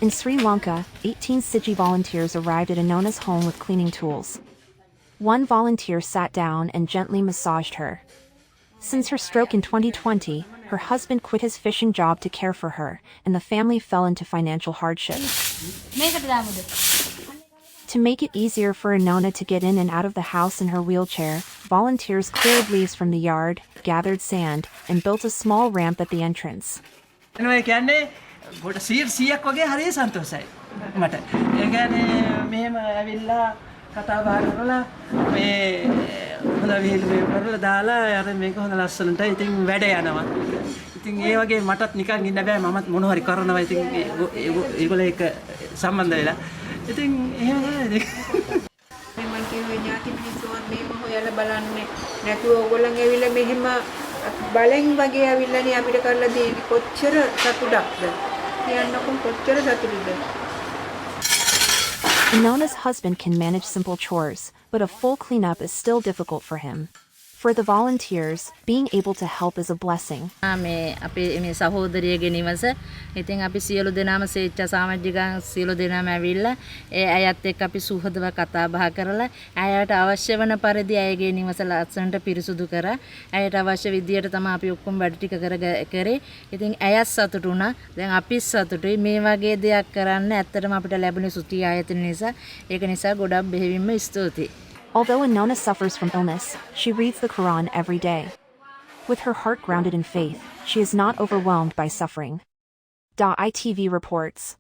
In Sri Lanka, 18 Siji volunteers arrived at Anona's home with cleaning tools. One volunteer sat down and gently massaged her. Since her stroke in 2020, her husband quit his fishing job to care for her, and the family fell into financial hardship. To make it easier for Anona to get in and out of the house in her wheelchair, volunteers cleared leaves from the yard, gathered sand, and built a small ramp at the entrance. ගොඩ 100ක් වගේ හරිය සන්තෝෂයි මට. ඒ කියන්නේ මෙහෙම ඇවිල්ලා කතා බහ කරලා මේ හොඳ විහිළු මේ කරලා දාලා අර මේක හොඳ ලස්සනට ඉතින් වැඩ යනවා. ඉතින් ඒ වගේ මටත් නිකන් ඉන්න බෑ මමත් මොන හරි කරනවා ඉතින් ඒගොල්ලෝ එක සම්බන්ධ වෙලා. ඉතින් එහෙම තමයි. මම කිව්වේ ඥාති මිනිස්සුන් මේව හොයලා බලන්නේ නැතුව ඕගොල්ලන් ඇවිල්ලා මෙහෙම බලෙන් වගේ ඇවිල්ලානේ අපිට කරලා දෙන්නේ කොච්චර සතුටක්ද කියන්නකො කොච්චර සතුටුද. Anona's husband can manage simple chores, but a full cleanup is still difficult for him. For the volunteers, being able to help is a blessing. මේ අපේ මේ සහෝදරියගේ නිවස. ඉතින් අපි සියලු දෙනාම ස්වේච්ඡා සමාජිකයන් සියලු දෙනාම ඇවිල්ලා ඒ අයත් එක්ක අපි සුහදව කතා බහ කරලා අයයට අවශ්‍ය වන පරිදි අයගේ නිවස ලස්සනට පිරිසුදු කරා. අයට අවශ්‍ය විදියට තමයි අපි ඔක්කොම වැඩ ටික කරේ. ඉතින් අයත් සතුටු වුණා. දැන් අපිත් සතුටුයි. මේ වගේ දෙයක් කරන්න ඇත්තටම අපිට ලැබුණේ සුටි ආයතන නිසා. ඒක නිසා ගොඩක් බෙහෙවින්ම ස්තුතියි. Although Anona suffers from illness, she reads the Quran every day. With her heart grounded in faith, she is not overwhelmed by suffering. ITV reports.